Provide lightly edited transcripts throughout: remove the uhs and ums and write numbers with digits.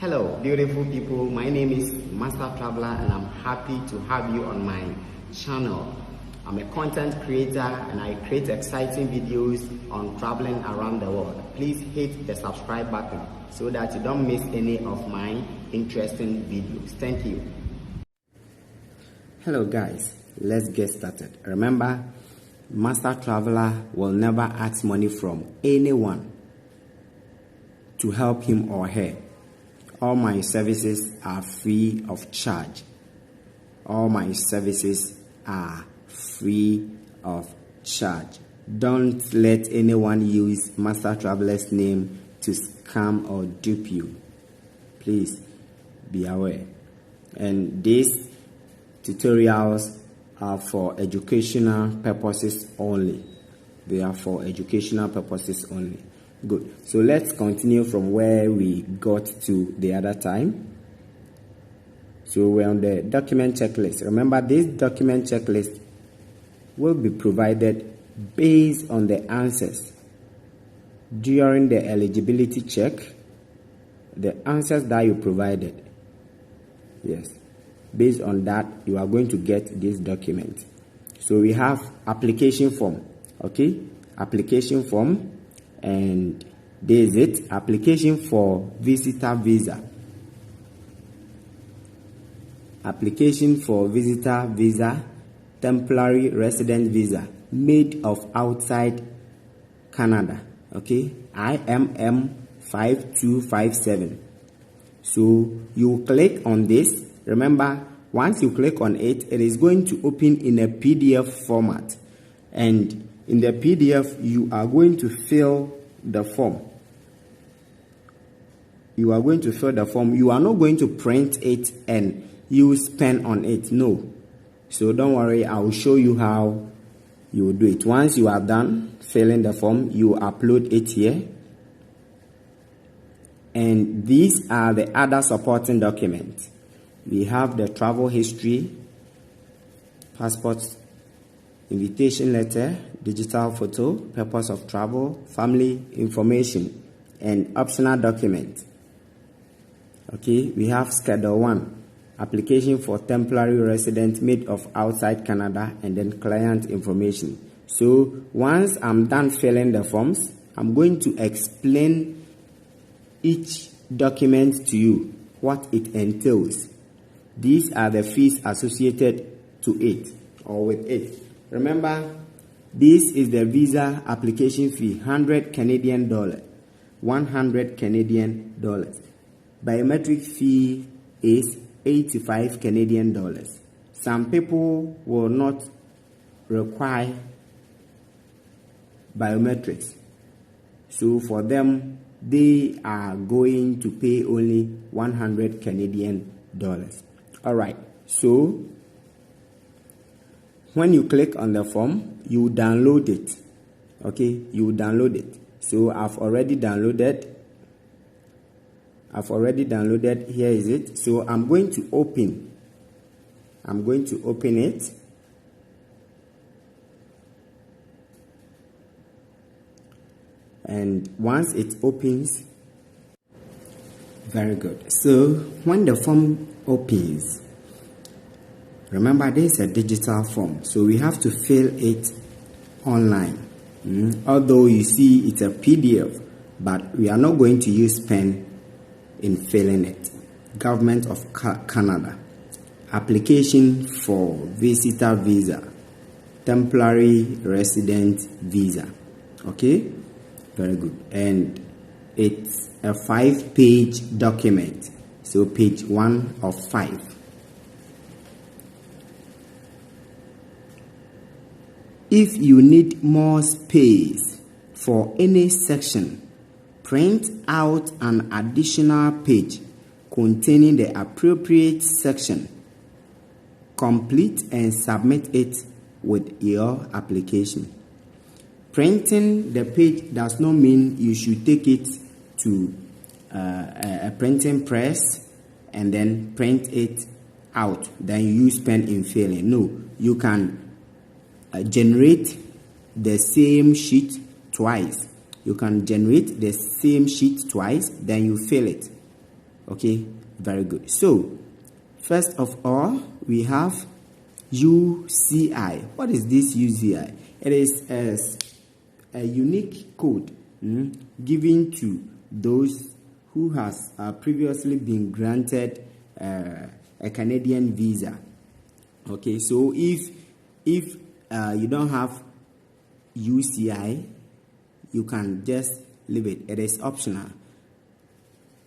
Hello beautiful people, my name is Master Traveler and I'm happy to have you on my channel. I'm a content creator and I create exciting videos on traveling around the world. Please hit the subscribe button so that you don't miss any of my interesting videos. Thank you. Hello guys, let's get started. Remember, Master Traveler will never ask money from anyone to help him or her. All my services are free of charge. All my services are free of charge. Don't let anyone use Master Traveler's name to scam or dupe you. Please be aware. And these tutorials are for educational purposes only. They are for educational purposes only. Good. So let's continue from where we got to the other time. So we're on the document checklist. Remember, this document checklist will be provided based on the answers during the eligibility check, the answers that you provided. Yes. Based on that, you are going to get this document. So we have application form. Okay? Application form. And this is it. Application for visitor visa. Application for visitor visa, temporary resident visa, made of outside Canada. Okay, IMM 5257. So you click on this. Remember, once you click on it, it is going to open in a PDF format. And in the PDF, you are going to fill the form. You are going to fill the form. You are not going to print it and use pen on it. No. So don't worry. I will show you how you will do it. Once you are done filling the form, you upload it here. And these are the other supporting documents. We have the travel history, passport, invitation letter, digital photo, purpose of travel, family information, and optional document. Okay, we have Schedule 1, application for temporary resident made of outside Canada, and then client information. So once I'm done filling the forms, I'm going to explain each document to you, what it entails. These are the fees associated to it or with it. Remember, this is the visa application fee, 100 Canadian dollars, 100 Canadian dollars. Biometric fee is 85 Canadian dollars. Some people will not require biometrics. So for them, they are going to pay only 100 Canadian dollars. All right. So when you click on the form, you download it. Okay, you download it. So I've already downloaded. Here is it. So I'm going to open. It. And once it opens, very good. So when the form opens, remember, this is a digital form, so we have to fill it online. Although you see it's a PDF, but we are not going to use pen in filling it. Government of Canada. Application for visitor visa, temporary resident visa. Okay, very good. And it's a 5-page document. So page 1 of 5. If you need more space for any section, print out an additional page containing the appropriate section. Complete and submit it with your application. Printing the page does not mean you should take it to a printing press and then print it out. Then you use pen in filling. No, you can generate the same sheet twice. You can generate the same sheet twice, then you fill it. Okay, very good. So, first of all, we have UCI. What is this UCI? It is a unique code given to those who has previously been granted a Canadian visa. Okay, so if you don't have UCI, you can just leave it. It is optional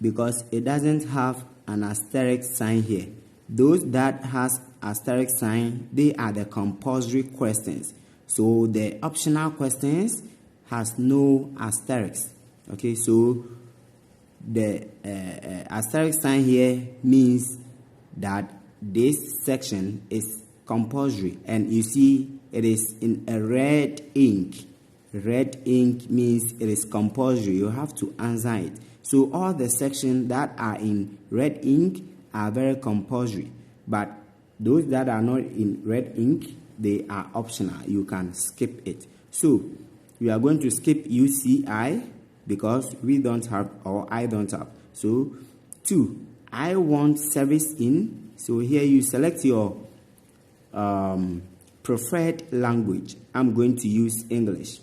because it doesn't have an asterisk sign here. Those that has asterisk sign, they are the compulsory questions. So the optional questions has no asterisk. Okay, so the asterisk sign here means that this section is compulsory, and you see it is in a red ink. Red ink means it is compulsory. You have to answer it. So all the sections that are in red ink are very compulsory, but those that are not in red ink, they are optional. You can skip it. So we are going to skip UCI because we don't have, or I don't have. So 2, I want service in. So here you select your preferred language. I'm going to use English.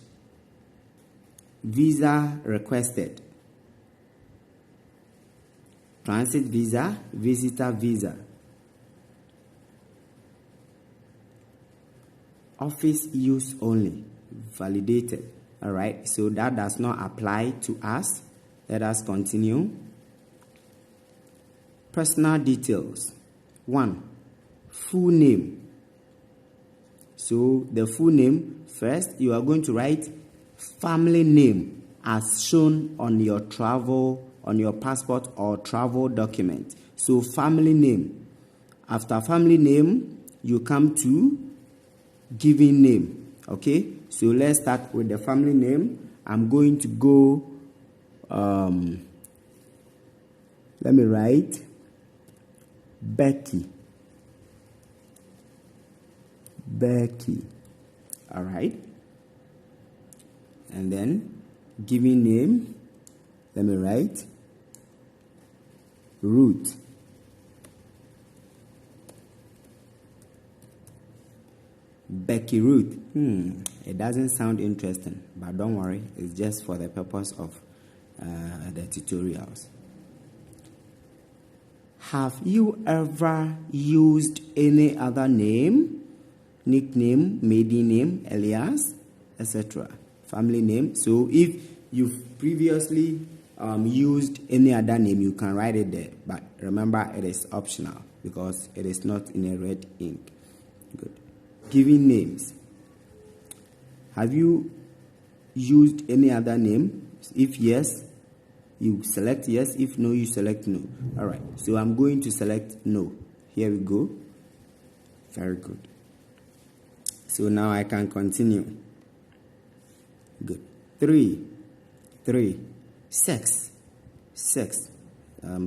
Visa requested. Transit visa, visitor visa. Office use only, validated. All right, so that does not apply to us. Let us continue. Personal details. 1, full name. So the full name, first you are going to write family name as shown on your travel, on your passport or travel document. So family name. After family name, you come to given name. Okay, so let's start with the family name. I'm going to go, let me write Becky. All right, and then given name, let me write Ruth. Becky Ruth. It doesn't sound interesting, but don't worry, it's just for the purpose of the tutorials. Have you ever used any other name, nickname, maiden name, alias, etc.? Family name. So if you've previously used any other name, you can write it there, but remember it is optional because it is not in a red ink. Good. Giving names. Have you used any other name? If yes, you select yes. If no, you select no. All right, so I'm going to select no. Here we go. Very good. So now I can continue. Good. 3. Sex.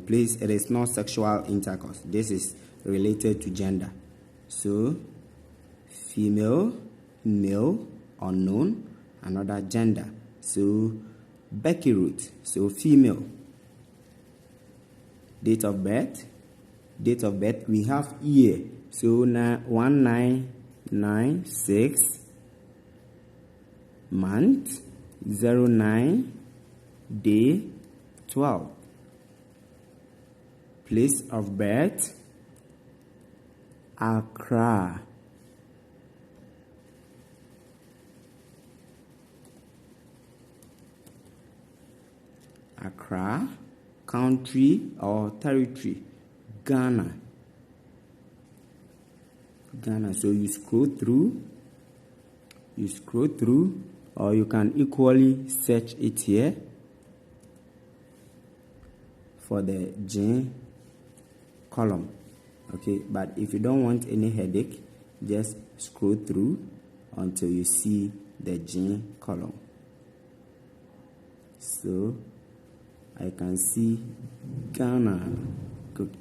Please, it is not sexual intercourse. This is related to gender. So female, male, unknown, another gender. So Becky Ruth. So female. Date of birth. We have year. So 1996. Month 09, day 12. Place of birth Accra. Country or territory Ghana. So you scroll through, or you can equally search it here for the gene column. Okay, but if you don't want any headache, just scroll through until you see the gene column. So I can see Ghana. Good.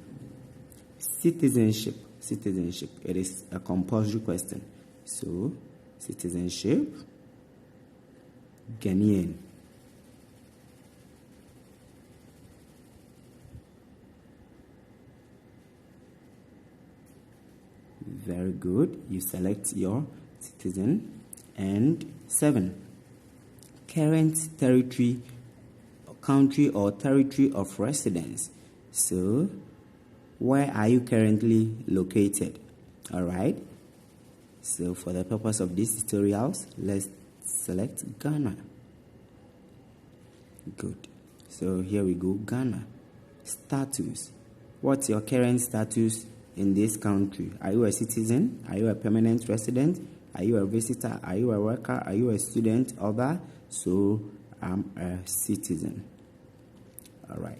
Citizenship. It is a compulsory question. So citizenship, Ghanaian. Very good. You select your citizen. And 7, current territory, country or territory of residence. So, where are you currently located? All right. So, for the purpose of these tutorials, let's select Ghana. Good. So, here we go, Ghana. Status. What's your current status in this country? Are you a citizen? Are you a permanent resident? Are you a visitor? Are you a worker? Are you a student? Other? So, I'm a citizen. All right.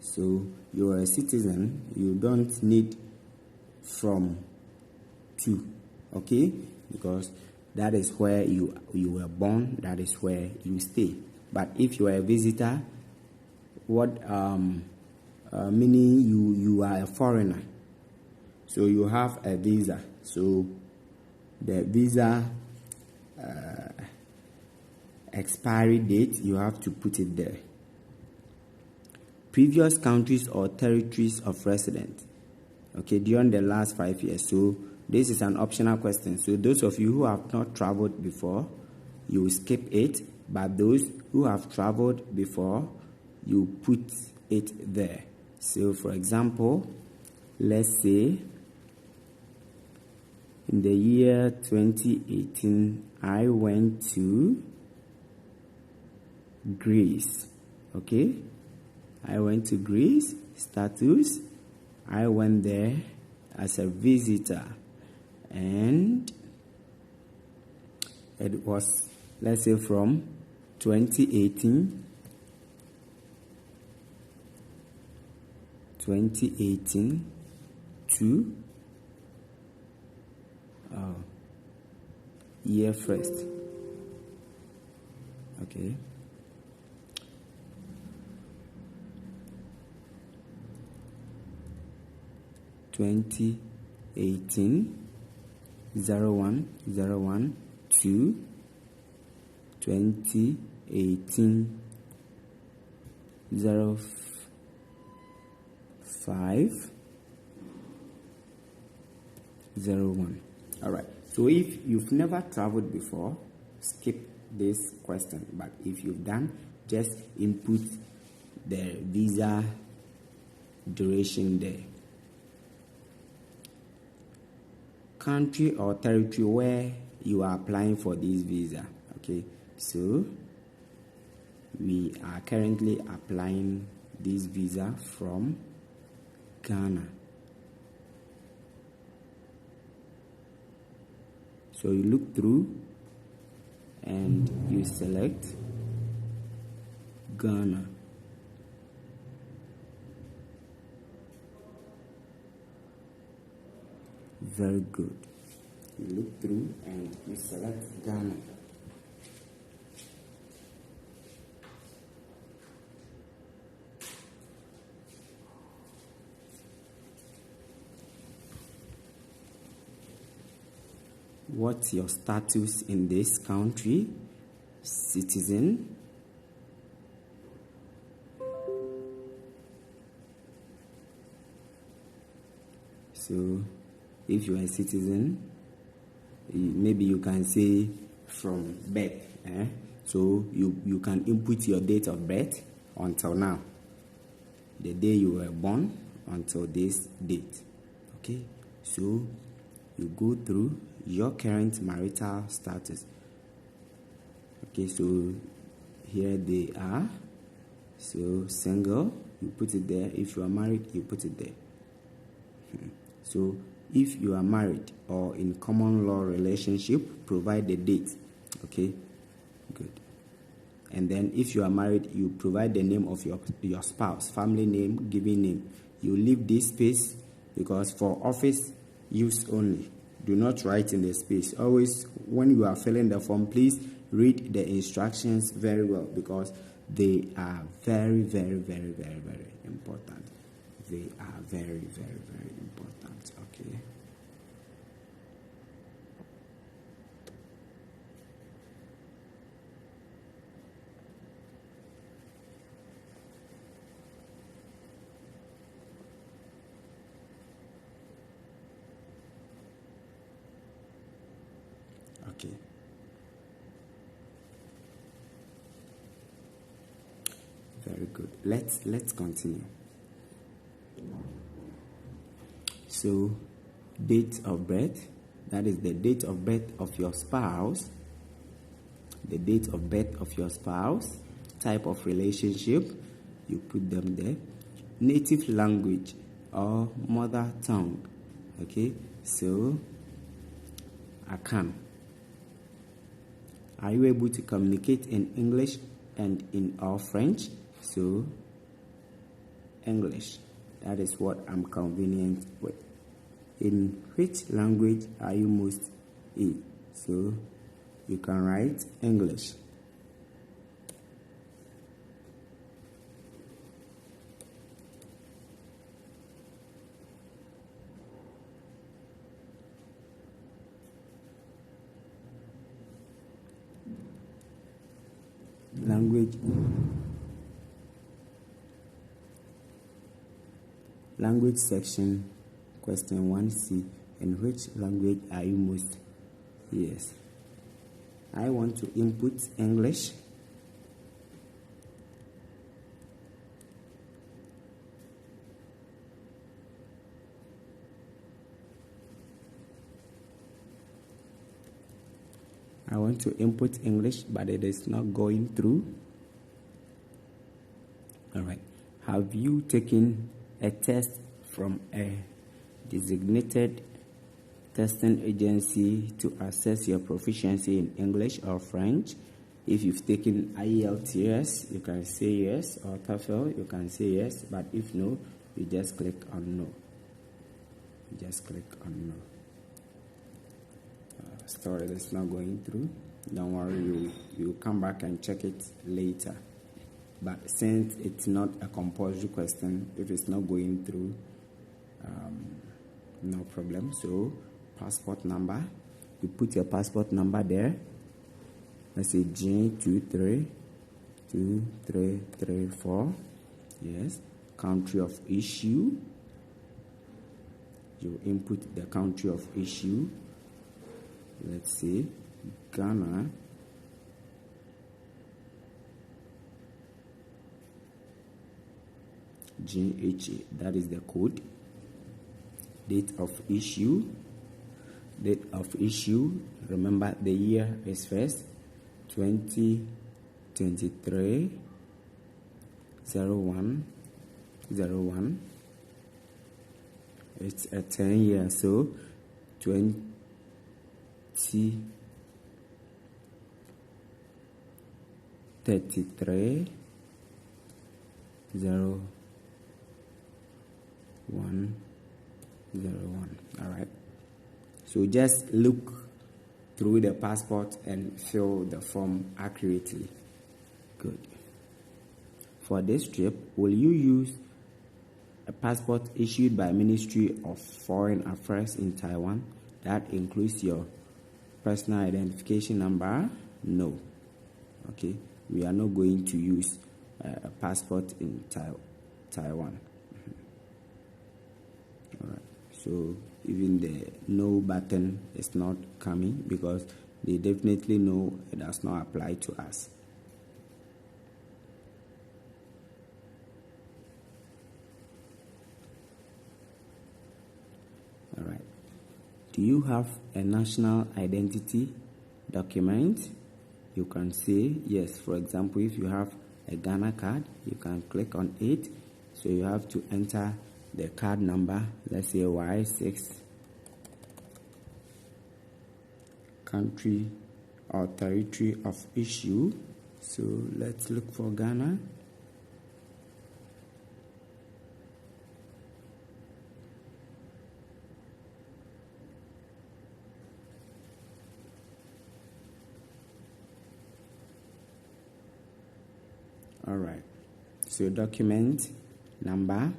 So, you're a citizen. You don't need from to, okay? Because that is where you were born. That is where you stay. But if you are a visitor, what meaning you are a foreigner. So you have a visa. So the visa expiry date, you have to put it there. Previous countries or territories of residence, okay, during the last 5 years. So this is an optional question. So those of you who have not traveled before, you skip it. But those who have traveled before, you put it there. So for example, let's say in the year 2018, I went to Greece. Okay, I went to Greece. Status, I went there as a visitor, and it was, let's say, from 2018 to year first. Okay. (2018) 01/01 to 2018 05/01. All right. So if you've never traveled before, skip this question. But if you've done, just input the visa duration there. Country or territory where you are applying for this visa. Okay, so we are currently applying this visa from Ghana. So you look through and you select Ghana. Very good. You look through and you select Ghana. What's your status in this country? Citizen. So if you are a citizen, maybe you can say from birth. So you can input your date of birth until now, the day you were born until this date. Okay, so you go through your current marital status. Okay, so here they are. So single, you put it there. If you are married, you put it there. So if you are married or in common law relationship, provide the date. Okay, good. And then if you are married, you provide the name of your spouse, family name, given name. You leave this space because for office use only. Do not write in the space. Always, when you are filling the form, please read the instructions very well because they are very, very, very, very, very important. They are very, very, very important. Okay. Okay. Very good. Let's continue. So, date of birth, that is the date of birth of your spouse, the date of birth of your spouse, type of relationship, you put them there, native language or mother tongue. Okay, so I can. Are you able to communicate in English and in or French? So English, that is what I'm convenient with. In which language are you most in? So you can write English. Language section, question 1C. In which language are you most? Yes. I want to input English. I want to input English, but it is not going through. All right. Have you taken a test from a designated testing agency to assess your proficiency in English or French? If you've taken IELTS Test, you can say yes, or TOEFL, you can say yes, but if no, you just click on no. You just click on no. Storage is not going through. Don't worry, you come back and check it later. But since it's not a compulsory question, if it's not going through, no problem. So passport number, you put your passport number there. Let's say G232334. Yes. Country of issue, you input the country of issue. Let's say Ghana. GHA, that is the code. Date of issue. Date of issue, remember the year is first 2023 0101. It's a 10 year, so 2033 0101. All right. So just look through the passport and fill the form accurately. Good. For this trip, will you use a passport issued by Ministry of Foreign Affairs in Taiwan that includes your personal identification number? No. Okay. We are not going to use a passport in Taiwan. All right. So even the no button is not coming because they definitely know it does not apply to us. All right. Do you have a national identity document? You can say yes. For example, if you have a Ghana card, you can click on it. So you have to enter the card number, let's say Y6, country or territory of issue. So let's look for Ghana. All right. So document number.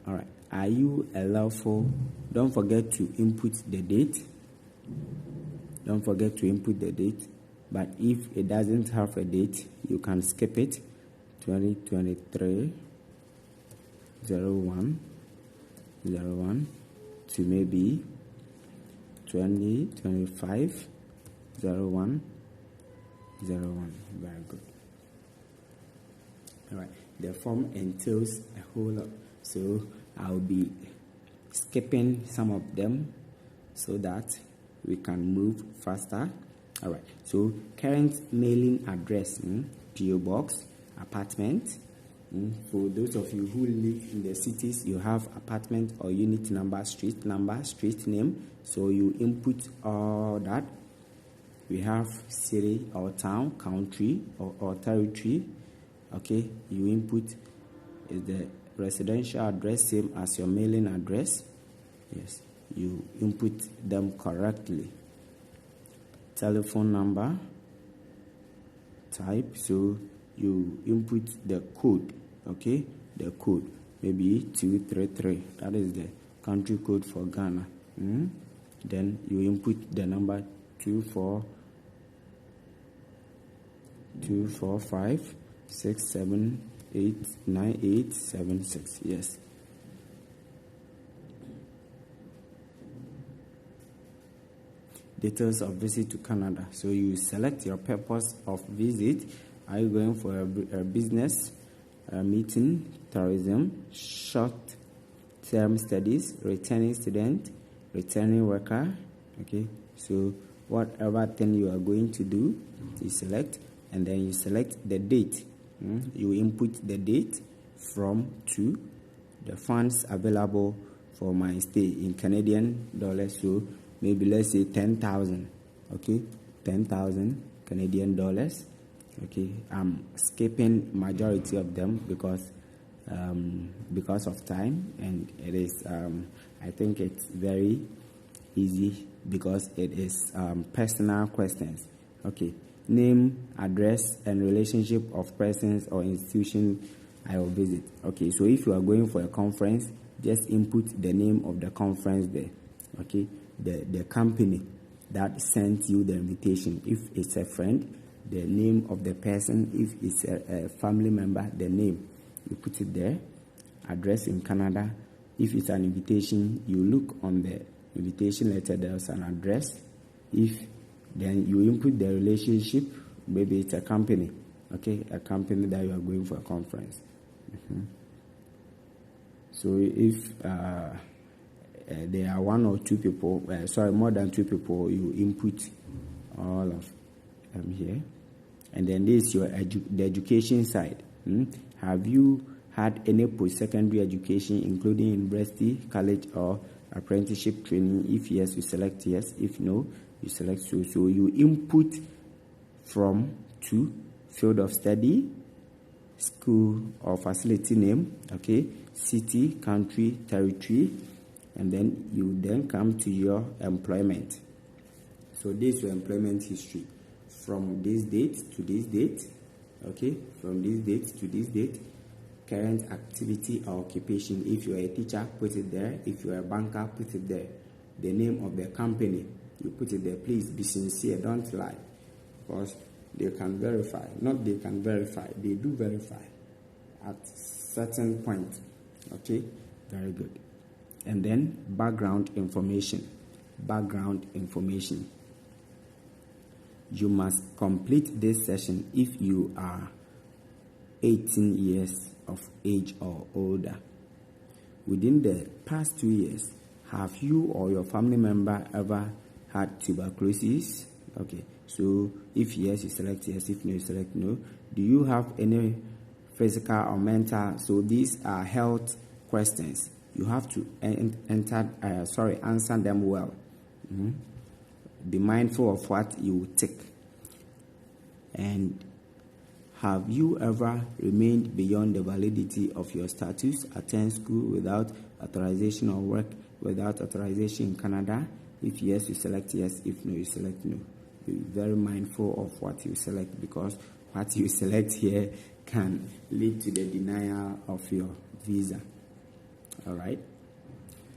All right. Are you a lawful? Don't forget to input the date. Don't forget to input the date. But if it doesn't have a date, you can skip it. 2023 01 to maybe 2025 01 01. Very good. All right, the form entails a whole lot, so I'll be skipping some of them so that we can move faster. All right, so current mailing address, PO box, apartment. For those of you who live in the cities, you have apartment or unit number, street name, so you input all that. We have city or town, country or territory. Okay, you input is the residential address same as your mailing address. Yes, you input them correctly. Telephone number type, so you input the code. Okay, the code maybe 233, that is the country code for Ghana. Then you input the number 245678986. Yes. Details of visit to Canada. So you select your purpose of visit. Are you going for a business, a meeting, tourism, short-term studies, returning student, returning worker? Okay, so whatever thing you are going to do, you select, and then you select the date. You input the date from to the funds available for my stay in Canadian dollars. So maybe let's say 10,000. Okay, 10,000 Canadian dollars. Okay, I'm skipping majority of them because of time, and it is I think it's very easy because it is personal questions. Okay, name, address, and relationship of persons or institution I will visit. Okay, so if you are going for a conference, just input the name of the conference there. Okay, the company that sent you the invitation. If it's a friend, the name of the person. If it's a family member, the name. You put it there. Address in Canada. If it's an invitation, you look on the invitation letter, there's an address. Then you input the relationship. Maybe it's a company. Okay, a company that you are going for a conference. So if there are one or two people, more than two people, you input all of them here. And then this is the education side. Have you had any post-secondary education, including university, college, or apprenticeship training? If yes, you select yes. If no, you select so. So you input from to field of study, school or facility name, okay, city, country, territory, and then you come to your employment. So this is your employment history from this date to this date. Okay, from this date to this date. Current activity or occupation. If you are a teacher, put it there. If you are a banker, put it there. The name of the company, you put it there. Please be sincere, don't lie, because they can verify. Not they can verify, they do verify at certain point. Okay, very good. And then background information. You must complete this session if you are 18 years of age or older. Within the past 2 years, have you or your family member ever had tuberculosis? Okay, so if yes, you select yes. If no, you select no. Do you have any physical or mental? So these are health questions. You have to answer them well. Be mindful of what you tick. And have you ever remained beyond the validity of your status, attend school without authorization or work without authorization in Canada? If yes, you select yes. If no, you select no. Be very mindful of what you select, because what you select here can lead to the denial of your visa. All right.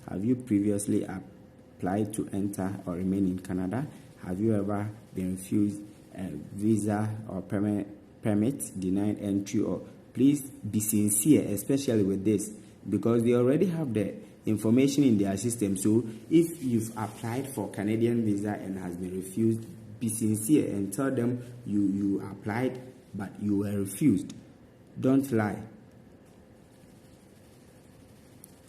Have you previously applied to enter or remain in Canada? Have you ever been refused a visa or permit, denied entry? Or please be sincere, especially with this, because they already have the information in their system. So if you've applied for Canadian visa and has been refused, be sincere and tell them you applied but you were refused. Don't lie.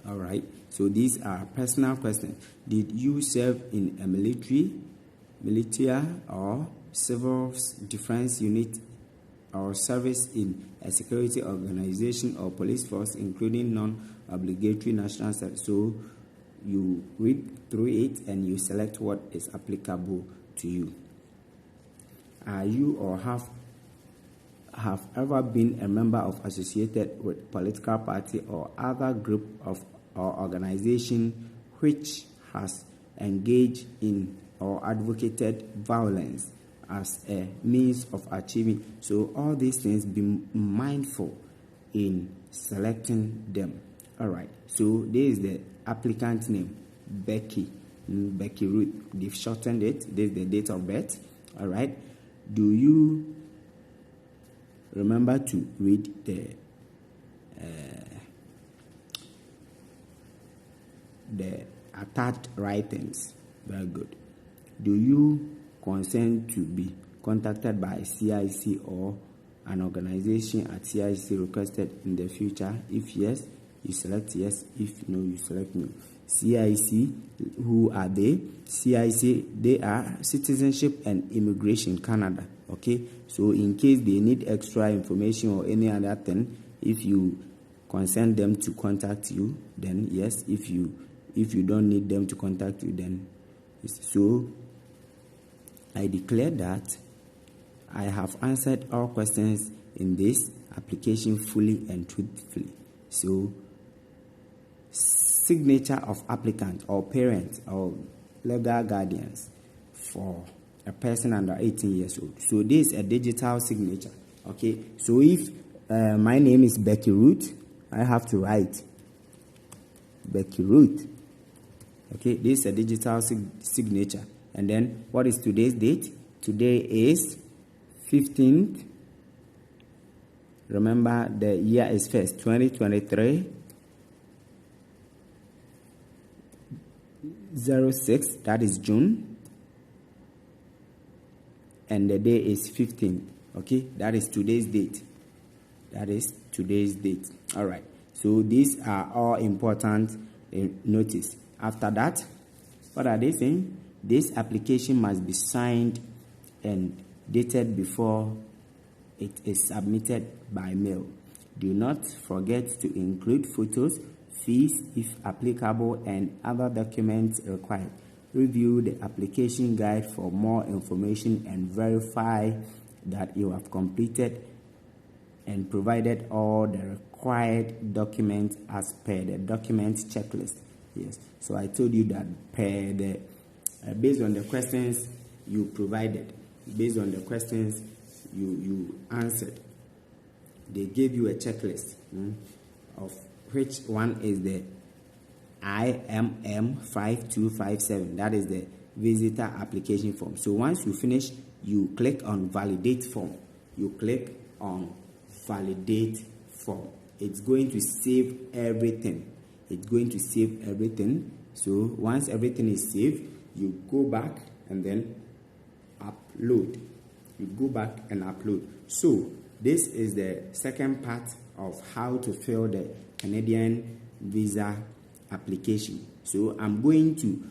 All right, so these are personal questions. Did you serve in a military or civil defense unit, or service in a security organization or police force, including non-obligatory national service? So you read through it and you select what is applicable to you. Are you or have ever been a member of associated with political party or other group of or organization which has engaged in or advocated violence as a means of achieving? So all these things, be mindful in selecting them. All right, so this is the applicant name, Becky Ruth. They've shortened it. This is the date of birth. All right, do you remember to read the attached writings? Very good. Do you consent to be contacted by CIC or an organization at CIC requested in the future? If yes, you select yes. If no, you select no. CIC, who are they? CIC, they are Citizenship and Immigration Canada. Okay, so in case they need extra information or any other thing, if you consent them to contact you, then yes. If you don't need them to contact you, then yes. So I declare that I have answered all questions in this application fully and truthfully. So signature of applicant or parent or legal guardians for a person under 18 years old. So this is a digital signature. Okay, so if my name is Becky Ruth, I have to write Becky Ruth. Okay, this is a digital signature. And then what is today's date? Today is 15th. Remember, the year is first, 2023. 06, that is June. And the day is 15th. Okay, that is today's date. That is today's date. All right. So these are all important notice. After that, what are they saying? This application must be signed and dated before it is submitted by mail. Do not forget to include photos, fees if applicable, and other documents required. Review the application guide for more information and verify that you have completed and provided all the required documents as per the document checklist. Yes, so I told you that based on the questions you provided, based on the questions you answered, they gave you a checklist of which one is the IMM 5257. That is the visitor application form. So once you finish, you click on validate form. You click on validate form. It's going to save everything. It's going to save everything. So once everything is saved, you go back and then upload. You go back and upload. So this is the second part of how to fill the Canadian visa application. So I'm going to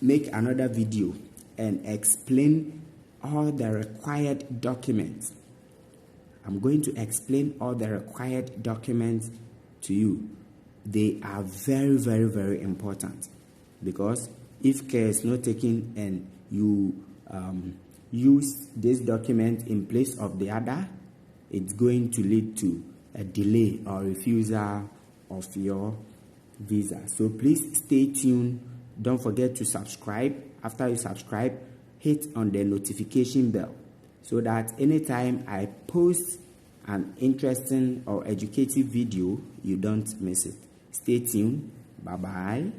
make another video and explain all the required documents. I'm going to explain all the required documents to you. They are very, very, very important, because if care is not taken and you use this document in place of the other, it's going to lead to a delay or refusal of your visa. So please stay tuned. Don't forget to subscribe. After you subscribe, hit on the notification bell so that anytime I post an interesting or educative video, you don't miss it. Stay tuned. Bye-bye.